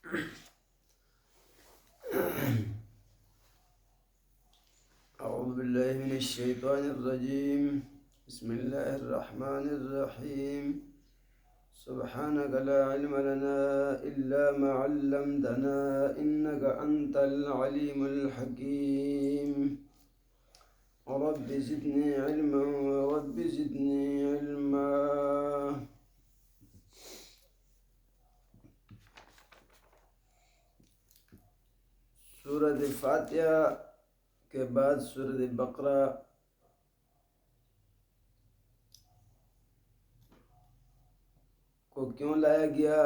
أعوذ بالله من الشيطان الرجيم. بسم الله الرحمن الرحيم. سبحانك لا علم لنا إلا ما علمتنا إنك أنت العليم الحكيم. رب زدني علما ورب زدني علما. سورۃ فاتحہ کے بعد سورۃ بقرہ کو کیوں لایا گیا،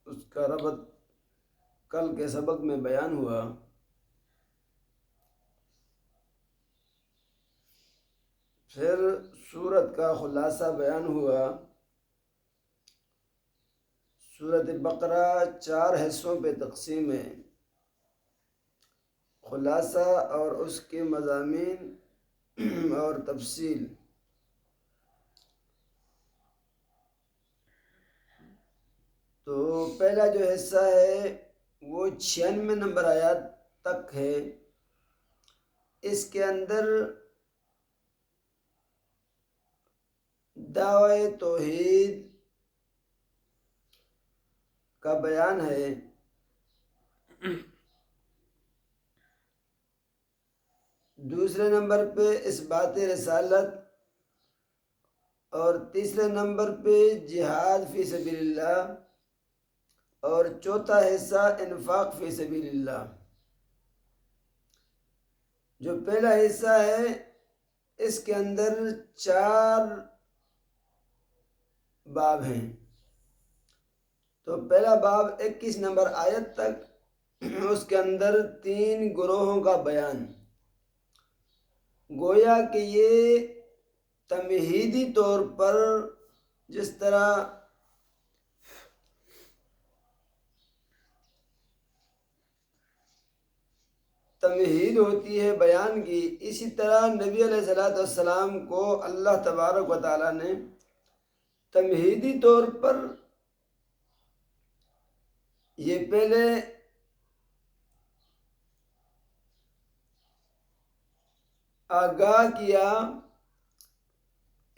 اس کا ربط کل کے سبق میں بیان ہوا۔ پھر سورت کا خلاصہ بیان ہوا۔ سورۃ بقرہ 4 حصوں پہ تقسیم ہے۔ خلاصہ اور اس کے مضامین اور تفصیل۔ تو پہلا جو حصہ ہے وہ 96 نمبر آیات تک ہے۔ اس کے اندر دعوی توحید کا بیان ہے۔ دوسرے نمبر پہ اس بات رسالت، اور تیسرے نمبر پہ جہاد فی سبیل اللہ، اور چوتھا حصہ انفاق فی سبیل اللہ۔ جو پہلا حصہ ہے اس کے اندر 4 باب ہیں۔ تو پہلا باب 21 نمبر آیت تک، اس کے اندر 3 گروہوں کا بیان۔ گویا کہ یہ تمہیدی طور پر جس طرح تمہید ہوتی ہے بیان کی، اسی طرح نبی علیہ السلام کو اللہ تبارک و تعالیٰ نے تمہیدی طور پر یہ پہلے آگاہ کیا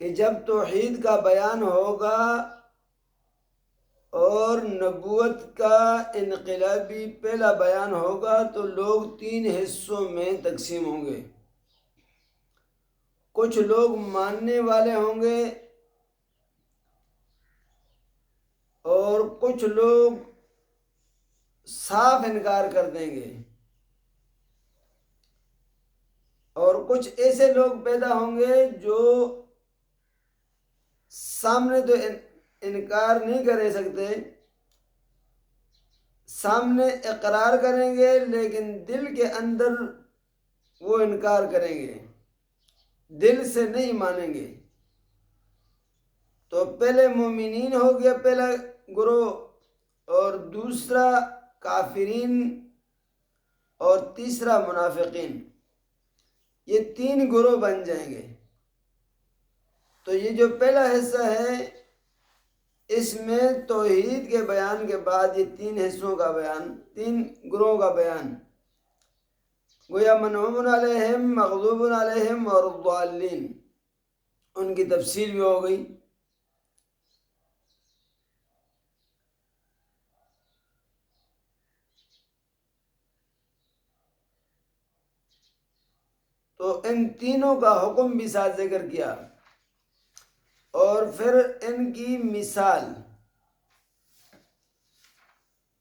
کہ جب توحید کا بیان ہوگا اور نبوت کا انقلابی پہلا بیان ہوگا تو لوگ 3 حصوں میں تقسیم ہوں گے۔ کچھ لوگ ماننے والے ہوں گے اور کچھ لوگ صاف انکار کر دیں گے، اور کچھ ایسے لوگ پیدا ہوں گے جو سامنے تو انکار نہیں کر سکتے، سامنے اقرار کریں گے لیکن دل کے اندر وہ انکار کریں گے، دل سے نہیں مانیں گے۔ تو پہلے مومنین ہو گیا پہلا گروہ، اور دوسرا کافرین، اور تیسرا منافقین۔ یہ 3 گروہ بن جائیں گے۔ تو یہ جو پہلا حصہ ہے اس میں توحید کے بیان کے بعد یہ 3 حصوں کا بیان، 3 گروہوں کا بیان۔ گویا منعوم علیہم، مغضوب علیہم اور الضالین، ان کی تفصیل بھی ہو گئی۔ تو ان تینوں کا حکم بھی ساتھ ذکر کیا، اور پھر ان کی مثال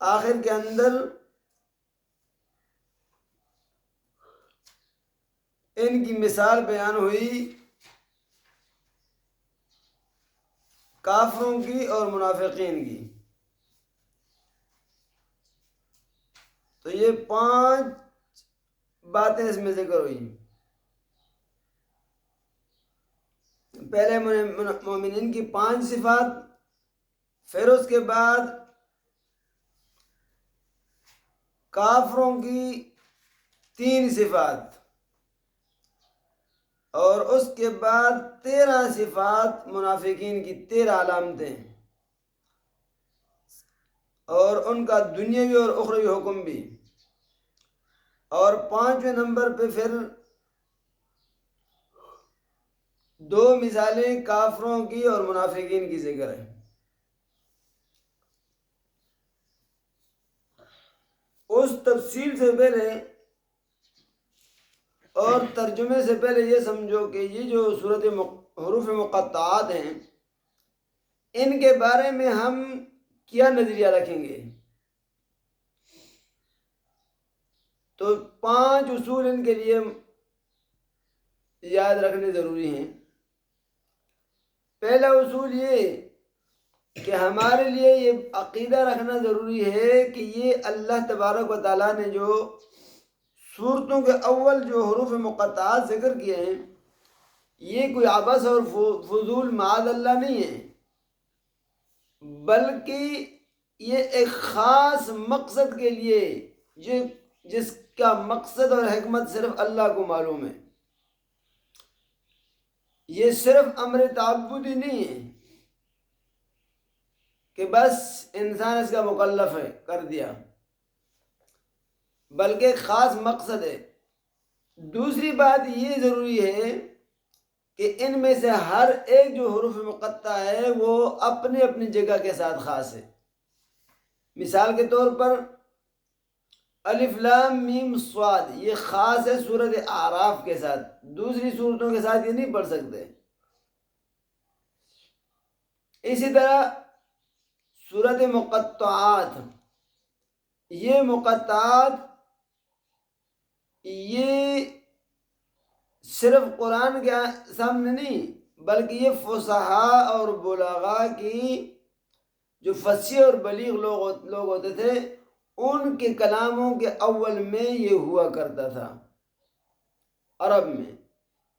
آخر کے اندر ان کی مثال بیان ہوئی کافروں کی اور منافقین کی۔ تو یہ 5 باتیں اس میں ذکر ہوئی۔ پہلے مومنین کی 5 صفات، پھر اس کے بعد کافروں کی 3 صفات، اور اس کے بعد 13 صفات منافقین کی، 13 علامتیں۔ اور ان کا دنیاوی اور اخروی حکم بھی، اور 5ویں نمبر پہ پھر دو مثالیں کافروں کی اور منافقین کی ذکر ہے۔ اس تفصیل سے پہلے اور ترجمے سے پہلے یہ سمجھو کہ یہ جو صورت حروف مقطعات ہیں، ان کے بارے میں ہم کیا نظریہ رکھیں گے؟ تو 5 اصول ان کے لیے یاد رکھنے ضروری ہیں۔ پہلا اصول یہ کہ ہمارے لیے یہ عقیدہ رکھنا ضروری ہے کہ یہ اللہ تبارک و تعالیٰ نے جو صورتوں کے اول جو حروف مقطعات ذکر کیے ہیں، یہ کوئی عبث اور فضول معاذ اللہ نہیں ہے، بلکہ یہ ایک خاص مقصد کے لیے، جس کا مقصد اور حکمت صرف اللہ کو معلوم ہے۔ یہ صرف امر تعبدی نہیں ہے کہ بس انسان اس کا مکلف ہے کر دیا، بلکہ ایک خاص مقصد ہے۔ دوسری بات یہ ضروری ہے کہ ان میں سے ہر ایک جو حروف مقطع ہے وہ اپنی اپنی جگہ کے ساتھ خاص ہے۔ مثال کے طور پر الف لام میم صاد، یہ خاص ہے سورۃ اعراف کے ساتھ، دوسری صورتوں کے ساتھ یہ نہیں پڑھ سکتے۔ اسی طرح سورۃ مقطعات، یہ مقطعات یہ صرف قرآن کے سامنے نہیں، بلکہ یہ فصحاء اور بلغاء کی جو فصیح اور بلیغ لوگ ہوتے تھے، ان کے کلاموں کے اول میں یہ ہوا کرتا تھا عرب میں۔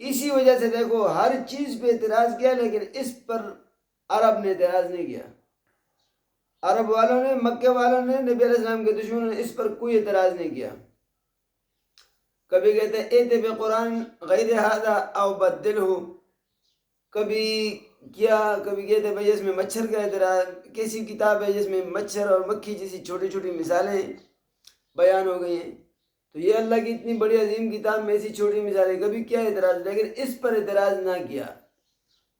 اسی وجہ سے دیکھو ہر چیز پہ اعتراض کیا، لیکن اس پر عرب نے اعتراض نہیں کیا۔ عرب والوں نے، مکہ والوں نے، نبی علیہ السلام کے دشمنوں نے اس پر کوئی اعتراض نہیں کیا۔ کبھی کہتے ہیں ایت بے قرآن غیر ھذا او بدلہ، کبھی کہتے ہیں بھئی اس میں مچھر کا اعتراض، کیسی کتاب ہے جس میں مچھر اور مکھی جیسی چھوٹی چھوٹی مثالیں بیان ہو گئی ہیں، تو یہ اللہ کی اتنی بڑی عظیم کتاب میں ایسی چھوٹی مثالیں، کبھی کیا اعتراض، لیکن اس پر اعتراض نہ کیا۔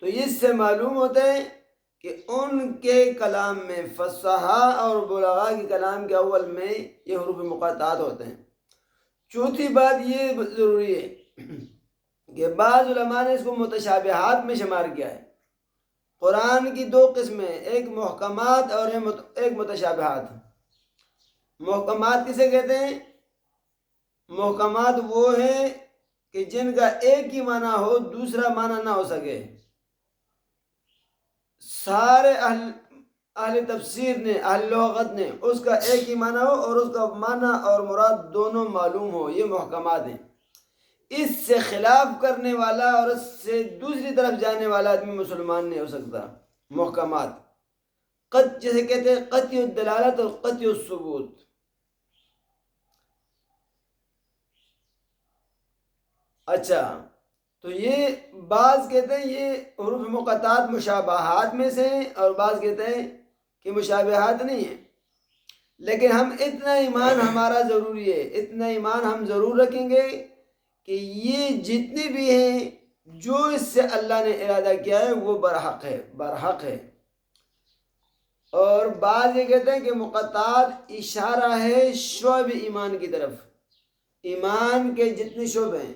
تو اس سے معلوم ہوتا ہے کہ ان کے کلام میں، فصحاء اور بلغاء کے کلام کے اول میں یہ حروف مقطعات ہوتے ہیں۔ چوتھی بات یہ ضروری ہے کہ بعض علماء نے اس کو متشابہات میں شمار کیا ہے۔ قرآن کی 2 قسمیں، ایک محکمات اور ایک متشابہات۔ محکمات کسے کہتے ہیں؟ محکمات وہ ہیں کہ جن کا ایک ہی معنی ہو، دوسرا معنی نہ ہو سکے۔ سارے اہل تفسیر نے، اہل لغت نے اس کا ایک ہی معنی ہو اور اس کا معنی اور مراد دونوں معلوم ہو، یہ محکمات ہیں۔ اس سے خلاف کرنے والا اور اس سے دوسری طرف جانے والا آدمی مسلمان نہیں ہو سکتا۔ محکمات جسے کہتے ہیں قطعی الدلالت اور قطعی الثبوت۔ اچھا، تو یہ بعض کہتے ہیں یہ حروف مقطعات مشابہات میں سے ہیں، اور بعض کہتے ہیں کہ مشابہات نہیں ہیں۔ لیکن ہم اتنا ایمان ہمارا ضروری ہے، اتنا ایمان ہم ضرور رکھیں گے کہ یہ جتنی بھی ہیں، جو اس سے اللہ نے ارادہ کیا ہے وہ برحق ہے۔ اور بعض یہ کہتے ہیں کہ مقطعات اشارہ ہے شعب ایمان کی طرف، ایمان کے جتنے شعبے ہیں،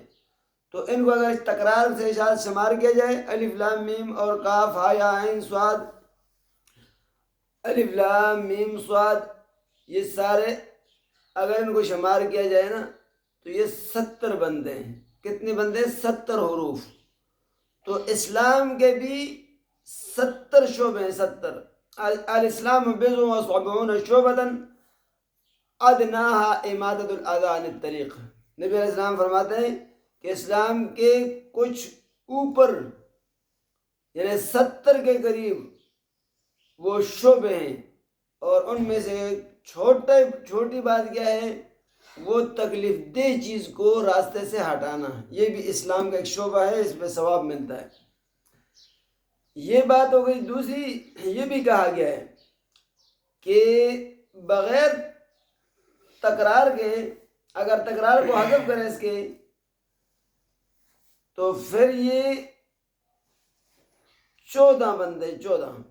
تو ان کو اگر تکرار سے شمار کیا جائے، الف لام میم اور کاف ہا یا عین صاد، الف لام میم صاد، یہ سارے اگر ان کو شمار کیا جائے نا تو یہ 70 بنتے ہیں۔ کتنے بنتے ہیں؟ 70 حروف۔ تو اسلام کے بھی 70 شعبے ہیں، 70۔ الاسلام بضع و سبعون شعبۃ ادناها اماطۃ الاذى عن الطریق۔ نبی علیہ السلام فرماتے ہیں کہ اسلام کے کچھ اوپر، یعنی 70 کے قریب وہ شعبے ہیں، اور ان میں سے چھوٹی بات کیا ہے؟ وہ تکلیف دہ چیز کو راستے سے ہٹانا، یہ بھی اسلام کا ایک شعبہ ہے، اس پہ ثواب ملتا ہے۔ یہ بات ہو گئی۔ دوسری یہ بھی کہا گیا ہے کہ بغیر تکرار کے اگر تکرار کو حذف کریں اس کے تو پھر یہ 14 بنتے ہیں. 14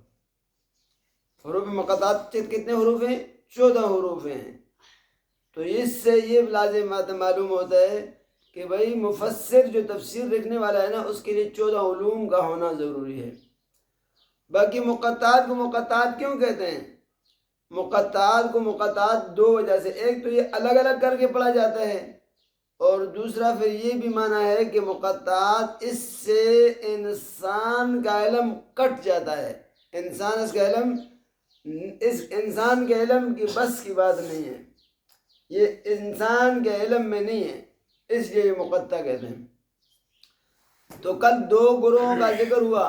حروف مقطعات کتنے حروف ہیں؟ 14 حروف ہیں. تو اس سے یہ لازم معلوم ہوتا ہے کہ بھائی مفسر جو تفسیر لکھنے والا ہے نا اس کے لیے 14 علوم کا ہونا ضروری ہے. باقی مقطعات کو مقطعات کیوں کہتے ہیں؟ مقطعات کو مقطعات دو وجہ سے. ایک تو یہ الگ الگ کر کے پڑھا جاتا ہے اور دوسرا پھر یہ بھی معنی ہے کہ مقطعات اس سے انسان کا علم کٹ جاتا ہے. اس انسان کے علم کی بس کی بات نہیں ہے، یہ انسان کے علم میں نہیں ہے، اس لیے یہ مقطع کہتے ہیں. تو کل 2 گروہوں کا ذکر ہوا.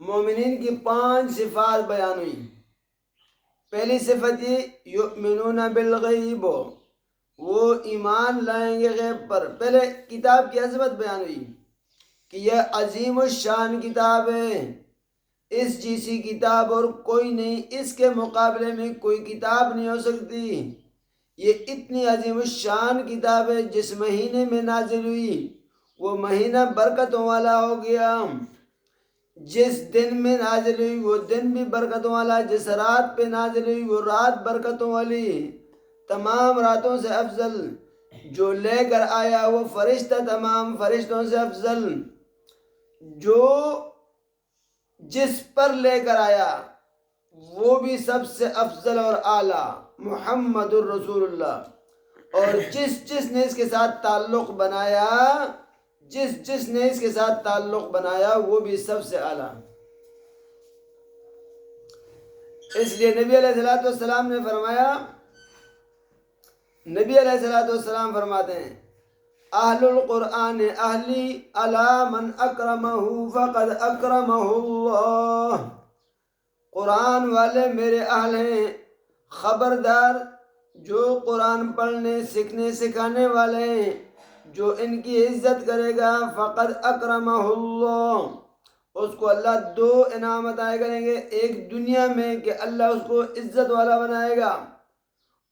مومنین کی 5 صفات بیان ہوئی. پہلی صفت یہ یؤمنون بالغیب، وہ ایمان لائیں گے غیب پر. پہلے کتاب کی عظمت بیان ہوئی کہ یہ عظیم الشان کتاب ہے، اس جیسی کتاب اور کوئی نہیں، اس کے مقابلے میں کوئی کتاب نہیں ہو سکتی. یہ اتنی عظیم الشان کتاب ہے. جس مہینے میں نازل ہوئی وہ مہینہ برکتوں والا ہو گیا، جس دن میں نازل ہوئی وہ دن بھی برکتوں والا، جس رات پہ نازل ہوئی وہ رات برکتوں والی، تمام راتوں سے افضل. جو لے کر آیا وہ فرشتہ تمام فرشتوں سے افضل، جو جس پر لے کر آیا وہ بھی سب سے افضل اور اعلیٰ محمد الرسول اللہ. اور جس نے اس کے ساتھ تعلق بنایا وہ بھی سب سے اعلیٰ. اس لیے نبی علیہ السلام نے فرمایا، نبی علیہ السلام فرماتے ہیں اہل القرآن اہلی الا من اکرمہ فقد اکرمہ اللہ. قرآن والے میرے اہل ہیں، خبردار جو قرآن پڑھنے سیکھنے سکھانے والے ہیں، جو ان کی عزت کرے گا فقد اکرمہ اللہ، اس کو اللہ 2 انعام عطا کریں گے. ایک دنیا میں کہ اللہ اس کو عزت والا بنائے گا،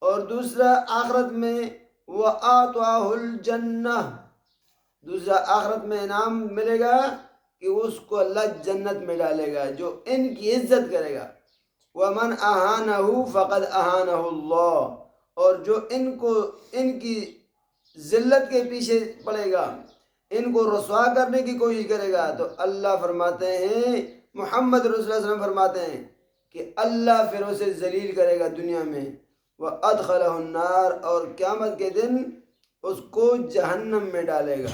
اور دوسرا آخرت میں وَآتَاهُ الْجَنَّةِ، دوسرا آخرت میں انعام ملے گا کہ اس کو اللہ جنت میں ڈالے گا جو ان کی عزت کرے گا. وَمَنْ أَهَانَهُ فَقَدْ أَهَانَهُ اللَّهُ، اور جو ان کی ذلت کے پیچھے پڑے گا، ان کو رسوا کرنے کی کوشش کرے گا، تو اللہ فرماتے ہیں، محمد رسول اللہ صلی اللہ علیہ وسلم فرماتے ہیں کہ اللہ پھر اسے ذلیل کرے گا دنیا میں، وَأَدْخَلَهُ النَّارِ، اور قیامت کے دن اس کو جہنم میں ڈالے گا.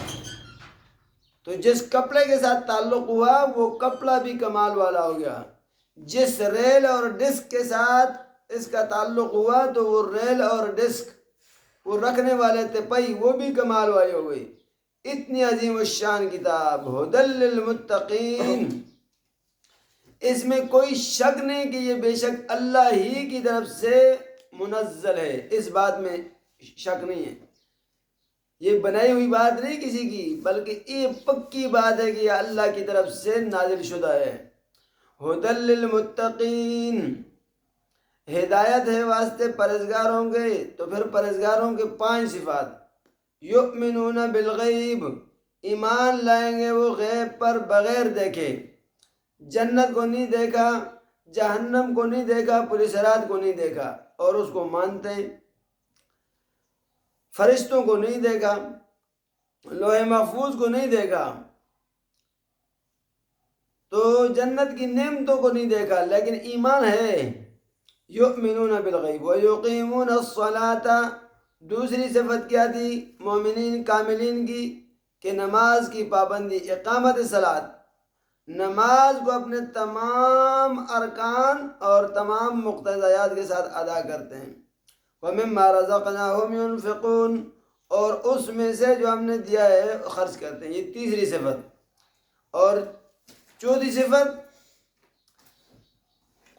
تو جس کپڑے کے ساتھ تعلق ہوا وہ کپڑا بھی کمال والا ہو گیا. جس ریل اور ڈسک کے ساتھ اس کا تعلق ہوا تو وہ ریل اور ڈسک وہ رکھنے والے تپئی وہ بھی کمال والی ہو گئی. اتنی عظیم الشان کتاب ہدی للمتقین، اس میں کوئی شک نہیں کہ یہ بے شک اللہ ہی کی طرف سے منزل ہے، اس بات میں شک نہیں ہے. یہ بنائی ہوئی بات نہیں کسی کی، بلکہ یہ پکی بات ہے کہ یہ اللہ کی طرف سے نازل شدہ ہے. ہدی للمتقین، ہدایت ہے واسطے پرہیزگاروں کے. تو پھر پرہیزگاروں کے 5 صفات. یؤمنون بالغیب، ایمان لائیں گے وہ غیب پر بغیر دیکھے. جنت کو نہیں دیکھا، جہنم کو نہیں دیکھا، پولیس رات کو نہیں دیکھا اور اس کو مانتے ہیں. فرشتوں کو نہیں دیکھا، لوح محفوظ کو نہیں دیکھا، تو جنت کی نعمتوں کو نہیں دیکھا، لیکن ایمان ہے. یؤمنون بالغیب ویقیمون الصلاۃ، دوسری صفت کیا تھی مومنین کاملین کی؟ کہ نماز کی پابندی، اقامت صلاۃ، نماز کو اپنے تمام ارکان اور تمام مقتضیات کے ساتھ ادا کرتے ہیں. وَمِمَّا رَزَقْنَاهُمْ يُنْفِقُونَ، اور اس میں سے جو ہم نے دیا ہے خرچ کرتے ہیں. یہ تیسری صفت. اور چوتھی صفت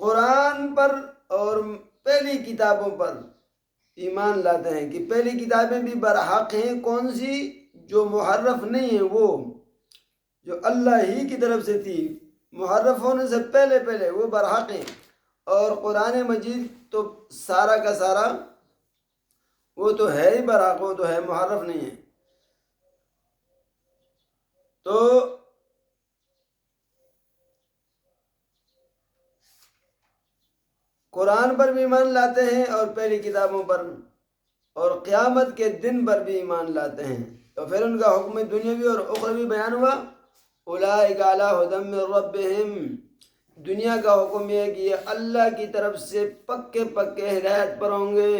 قرآن پر اور پہلی کتابوں پر ایمان لاتے ہیں کہ پہلی کتابیں بھی برحق ہیں. کون سی؟ جو محرف نہیں ہیں، وہ جو اللہ ہی کی طرف سے تھی، محرف ہونے سے پہلے وہ برحق ہیں. اور قرآن مجید تو سارا کا سارا وہ تو ہے ہی برحق، وہ تو ہے، محرف نہیں ہے۔ تو قرآن پر بھی ایمان لاتے ہیں اور پہلی کتابوں پر اور قیامت کے دن پر بھی ایمان لاتے ہیں، تو پھر ان کا حکم دنیاوی اور اخروی بیان ہوا۔ اولئک علی ھدی من ربہم، دنیا کا حکم یہ ہے کہ یہ اللہ کی طرف سے پکے پکے ہدایت پر ہوں گے،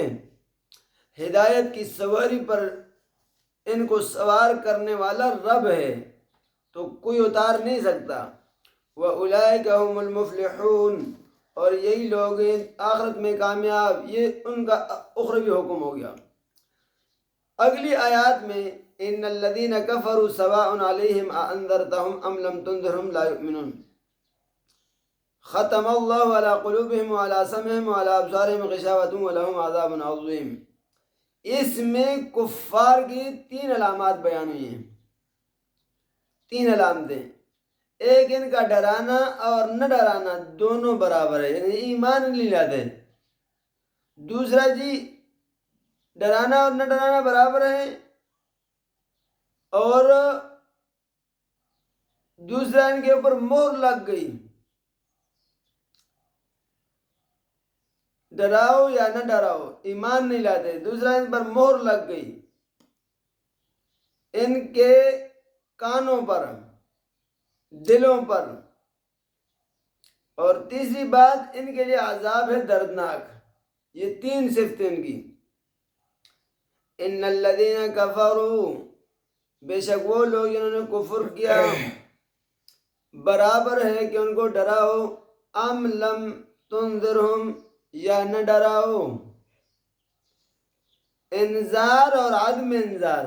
ہدایت کی سواری پر ان کو سوار کرنے والا رب ہے، تو کوئی اتار نہیں سکتا۔ وَأُولَئِكَ هُمُ الْمُفْلِحُونَ، اور یہی لوگ ہیں آخرت میں کامیاب، یہ ان کا اخروی حکم ہو گیا۔ اگلی آیات میں ان الذین کفروا سواء علیہم اانذرتهم ام لم تنذرهم لا یؤمنون، ختم اللہ علی قلوبہم وعلی سمعہم وعلی ابصارہم غشاوۃ ولہم عذاب عظیم۔ اس میں کفار کی 3 علامات بیان ہوئی ہیں، 3 علامتیں۔ ایک ان کا ڈرانا اور نہ ڈرانا دونوں برابر ہے، یعنی ایمان نہیں لاتے۔ دوسرا جی ڈرانا اور نہ ڈرانا برابر ہے، اور دوسرا ان کے اوپر مہر لگ گئی، ڈراؤ یا نہ ڈراؤ ایمان نہیں لاتے، دوسرا ان پر مہر لگ گئی، ان کے کانوں پر، دلوں پر، اور تیسری بات ان کے لیے عذاب ہے دردناک۔ یہ 3 صفتیں ان کی۔ ان الذین کفروا، بے شک وہ لوگ جنہوں نے کفر کیا، برابر ہے کہ ان کو ڈراؤ، ام لم تنذرہم، یا نہ ڈراؤ، انذار اور عدم انذار۔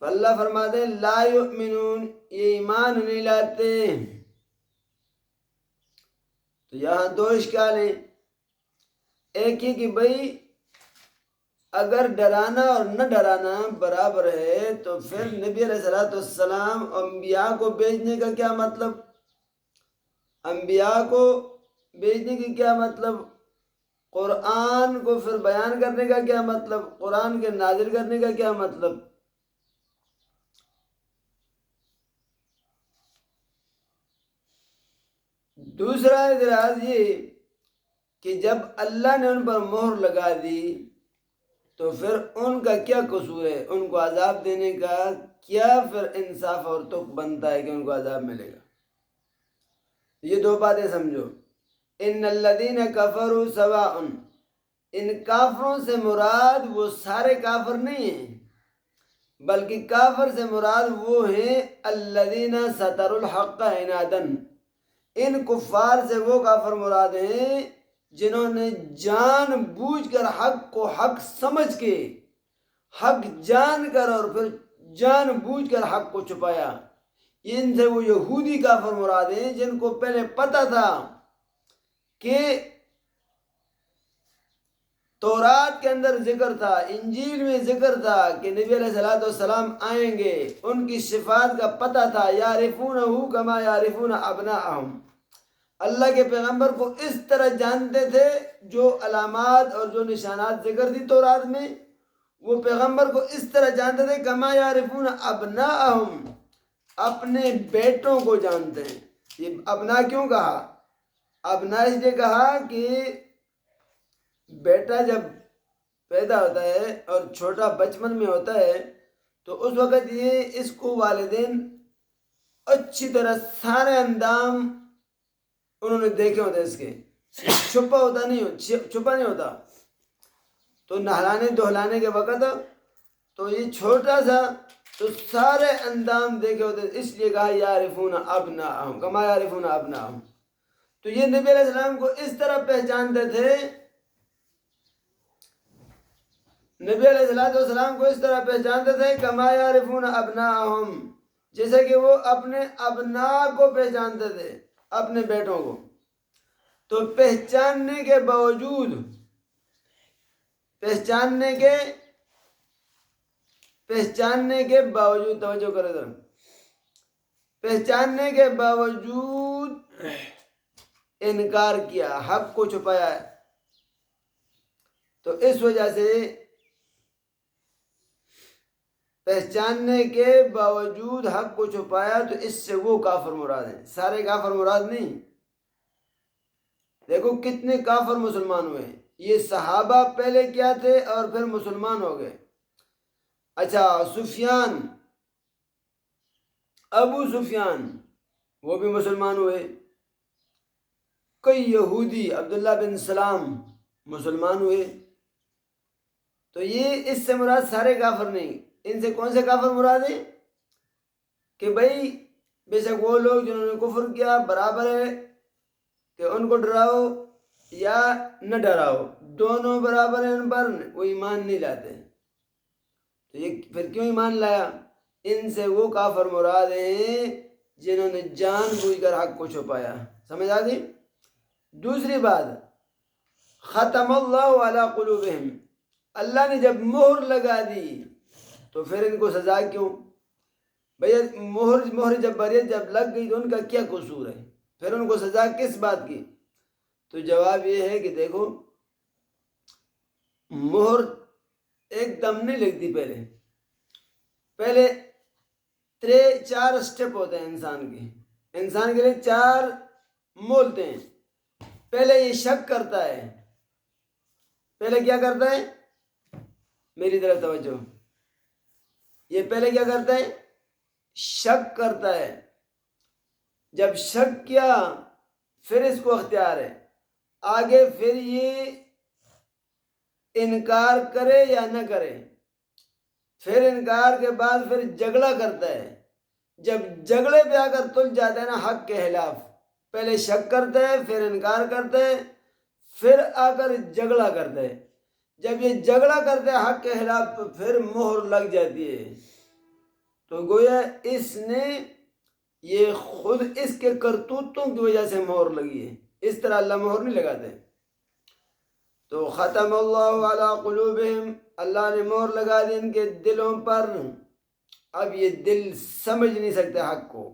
اللہ فرماتے ہیں لا یؤمنون، یہ ایمان نہیں لاتے۔ تو یہاں 2 اشکال ہیں۔ ایک یہ کہ بھئی اگر ڈرانا اور نہ ڈرانا برابر ہے تو پھر نبی علیہ السلام انبیاء کو بھیجنے کا کیا مطلب؟ انبیاء کو بھیجنے کی کیا مطلب؟ قرآن کو پھر بیان کرنے کا کیا مطلب؟ قرآن کے نازل کرنے کا کیا مطلب؟ دوسرا اعتراض یہ کہ جب اللہ نے ان پر مہر لگا دی تو پھر ان کا کیا قصور ہے؟ ان کو عذاب دینے کا کیا پھر انصاف اور تک بنتا ہے کہ ان کو عذاب ملے گا؟ یہ 2 باتیں سمجھو۔ ان الذین کفروا سواء، ان کافروں سے مراد وہ سارے کافر نہیں ہیں، بلکہ کافر سے مراد وہ ہیں الذین ستروا الحق عنادا، ان کفار سے وہ کافر مراد ہیں جنہوں نے جان بوجھ کر حق کو حق سمجھ کے، حق جان کر اور پھر جان بوجھ کر حق کو چھپایا۔ ان سے وہ یہودی کافر مراد ہیں جن کو پہلے پتہ تھا کہ تورات کے اندر ذکر تھا، انجیل میں ذکر تھا کہ نبی علیہ السلام آئیں گے، ان کی صفات کا پتہ تھا، یعرفونہ کما یعرفون ابناءہم، اللہ کے پیغمبر کو اس طرح جانتے تھے، جو علامات اور جو نشانات ذکر تھی تورات میں، وہ پیغمبر کو اس طرح جانتے تھے کما یعرفون ابناءہم، اپنے بیٹوں کو جانتے ہیں۔ یہ ابنا کیوں کہا؟ ابنا اس لیے کہا کہ بیٹا جب پیدا ہوتا ہے اور چھوٹا بچپن میں ہوتا ہے تو اس وقت یہ اس کو والدین اچھی طرح سارے اندام انہوں نے دیکھے ہوتے ہیں، اس کے چھپا نہیں ہوتا، تو نہلانے دہلانے کے وقت تو یہ چھوٹا سا تو سارے اندام دیکھے ہوتے ہیں، اس لیے کہا یعرفون ابناءہم کما یعرفون ابناءہم۔ تو یہ نبی علیہ السلام کو اس طرح پہچانتے تھے، نبی علیہ السلام کو اس طرح پہچانتے تھے کما یعرفون ابناءہم، جیسے کہ وہ اپنے ابناء کو پہچانتے تھے، اپنے بیٹوں کو۔ تو پہچاننے کے باوجود توجہ کرے ذرا، پہچاننے کے باوجود انکار کیا، حق کو چھپایا ہے، تو اس وجہ سے پہچاننے کے باوجود حق کو چھپایا، تو اس سے وہ کافر مراد ہیں، سارے کافر مراد نہیں۔ دیکھو کتنے کافر مسلمان ہوئے، یہ صحابہ پہلے کیا تھے اور پھر مسلمان ہو گئے۔ اچھا سفیان، ابو سفیان وہ بھی مسلمان ہوئے، کئی یہودی عبداللہ بن سلام مسلمان ہوئے، تو یہ اس سے مراد سارے کافر نہیں۔ ان سے کون سے کافر مراد ہیں؟ کہ بھائی بے شک وہ لوگ جنہوں نے کفر کیا برابر ہے کہ ان کو ڈراؤ یا نہ ڈراؤ، دونوں برابر ہیں ان پر، وہ ایمان نہیں لاتے، تو یہ پھر کیوں ایمان لایا؟ ان سے وہ کافر مراد ہیں جنہوں نے جان بوجھ کر حق کو چھپایا۔ سمجھ آ گئی؟ دوسری بات، ختم اللہ علی قلوبہم، اللہ نے جب مہر لگا دی تو پھر ان کو سزا کیوں؟ بھئی مہر جب بریت جب لگ گئی تو ان کا کیا قصور ہے، پھر ان کو سزا کس بات کی؟ تو جواب یہ ہے کہ دیکھو مہر ایک دم نہیں لگتی، پہلے 4 سٹیپ ہوتے ہیں انسان کے لیے 4 مولتے ہیں۔ پہلے یہ شک کرتا ہے، پہلے کیا کرتا ہے؟ میری طرف توجہ، یہ پہلے کیا کرتا ہے؟ شک کرتا ہے، جب شک کیا پھر اس کو اختیار ہے آگے پھر یہ انکار کرے یا نہ کرے، پھر انکار کے بعد پھر جھگڑا کرتا ہے، جب جھگڑے پہ آ کر تل جاتا ہے نا حق کے خلاف، پہلے شک کرتا ہے پھر انکار کرتا ہے پھر آ کر جھگڑا کرتا ہے، جب یہ جھگڑا کرتا ہے حق کے خلاف تو پھر مہر لگ جاتی ہے۔ تو گویا اس نے یہ خود اس کے کرتوتوں کی وجہ سے مہر لگی ہے، اس طرح اللہ مہر نہیں لگاتے۔ تو ختم اللہ علی قلوبہم، اللہ نے مہر لگا دی ان کے دلوں پر، اب یہ دل سمجھ نہیں سکتے حق کو،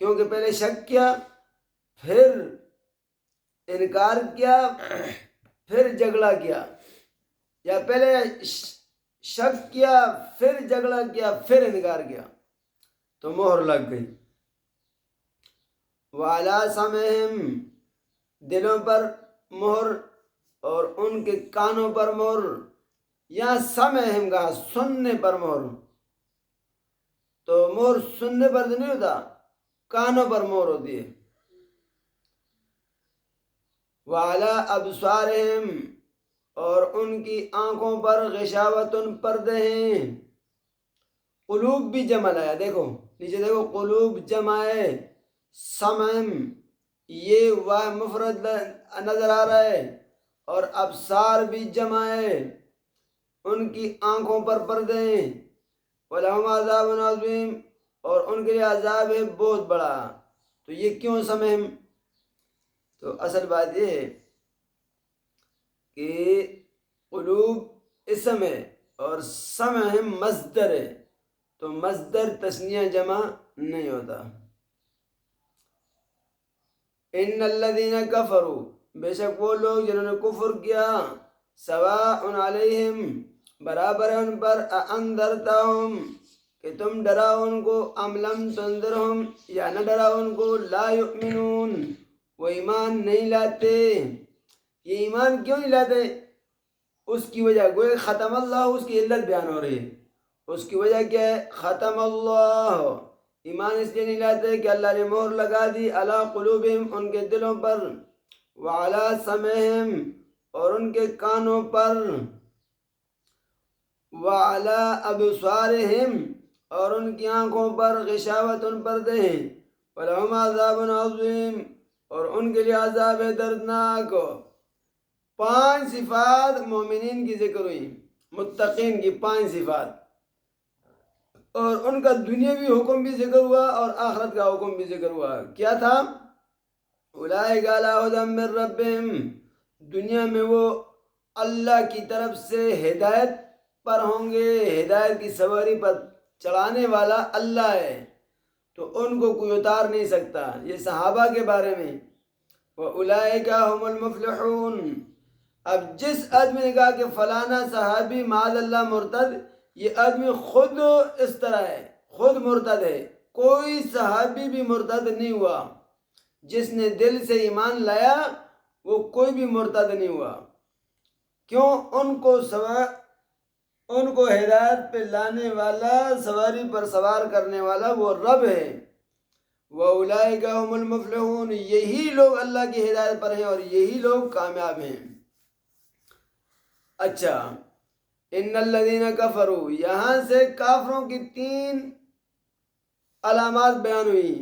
کیونکہ پہلے شک کیا پھر انکار کیا پھر جھگڑا کیا، یا پہلے شک کیا پھر جھگڑا کیا پھر انکار کیا، تو مہر لگ گئی۔ وَعَلَىٰ سَمْعِهِمْ، دلوں پر مہر اور ان کے کانوں پر مہر، یا سمعہم کا سننے پر مہر، تو مہر سننے پر تو نہیں ہوتا، کانوں پر مہر ہوتی ہے۔ وَعَلَىٰ أَبْصَارِهِمْ، اور ان کی آنکھوں پر غشاوتن پردے ہیں۔ قلوب بھی جمع لایا، دیکھو نیچے دیکھو، قلوب جمع ہے، سمعم یہ مفرد نظر آ رہا ہے، اور ابصار بھی جمع ہے، ان کی آنکھوں پر پردے ہیں۔ وَلَهُمْ عَذَابٌ عَظِيمٌ، اور ان کے لیے عذاب ہے بہت بڑا۔ تو یہ کیوں سمعم؟ تو اصل بات یہ ہے کہ قلوب اسم ہے اور سمعہم مصدر ہے، تو مصدر تثنیہ جمع نہیں ہوتا۔ ان الذین کفروا، بے شک وہ لوگ جنہوں نے کفر کیا، سواء علیہم برابر ہے ان پر، اانذرتہم کہ تم ڈراؤ ان کو، ام لم تنذرہم یا نہ ڈراؤ ان کو، لا یؤمنون وہ ایمان نہیں لاتے۔ یہ ایمان کیوں نہیں لاتے؟ اس کی وجہ گوئے ختم اللہ، اس کی علت بیان ہو رہی ہے، اس کی وجہ کیا ہے؟ ختم اللہ، ایمان اس لیے نہیں لاتے کہ اللہ نے مہر لگا دی علی قلوبہم ان کے دلوں پر، وعلی سمعہم اور ان کے کانوں پر، وعلی ابصارہم اور ان کی آنکھوں پر، غشاوت ان پردے ہیں، ولہم عذاب عظیم اور ان کے لیے عذاب دردناک۔ 5 صفات مومنین کی ذکر ہوئی، متقین کی 5 صفات، اور ان کا دنیاوی حکم بھی ذکر ہوا اور آخرت کا حکم بھی ذکر ہوا۔ کیا تھا؟ اولئک علی ھدی من ربہم، دنیا میں وہ اللہ کی طرف سے ہدایت پر ہوں گے، ہدایت کی سواری پر چڑھانے والا اللہ ہے، تو ان کو کوئی اتار نہیں سکتا۔ یہ صحابہ کے بارے میں، وَأُولَئِكَ هُمُ الْمُفْلِحُونَ۔ اب جس آدمی نے کہا کہ فلانا صحابی معاذ اللہ مرتد، یہ آدمی خود اس طرح ہے، خود مرتد ہے، کوئی صحابی بھی مرتد نہیں ہوا، جس نے دل سے ایمان لایا وہ کوئی بھی مرتد نہیں ہوا۔ کیوں؟ ان کو ہدایت پہ لانے والا، سواری پر سوار کرنے والا وہ رب ہے۔ وَأُولَئِكَ هُمُ الْمُفْلِحُونَ، یہی لوگ اللہ کی ہدایت پر ہیں اور یہی لوگ کامیاب ہیں۔ اچھا، ان الذین کفروا، یہاں سے کافروں کی 3 علامات بیان ہوئی۔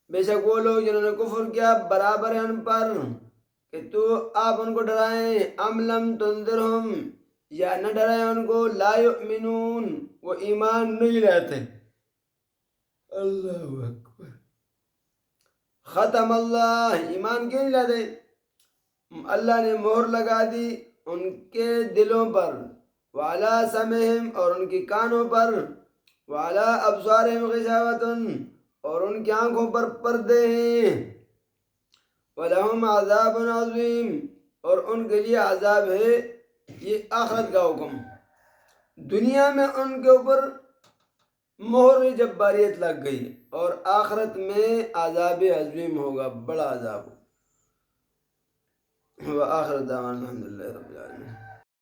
بے شک وہ لوگ جنہوں نے کفر کیا برابر ہے ان پر کہ آپ ان کو ڈرائیں، ام لم تنذرہم، یا نہ ڈرائیں ان کو، لا یؤمنون، وہ ایمان نہیں لاتے۔ اللہ اکبر۔ ختم اللہ، ایمان کیوں نہیں لاتے؟ اللہ نے مہر لگا دی ان کے دلوں پر، وعلی سمعہم، اور ان کی کانوں پر، وعلی ابصارہم غشاوۃ، اور ان کی آنکھوں پر پردے ہیں، وَلَهُمْ عَذَابٌ عَظِيمٌ، اور ان کے لیے عذاب ہے۔ یہ آخرت کا حکم، دنیا میں ان کے اوپر مہر جباریت لگ گئی، اور آخرت میں عذاب عظیم ہوگا، بڑا عذاب۔ وآخر دعوانا الحمدللہ رب العالمین۔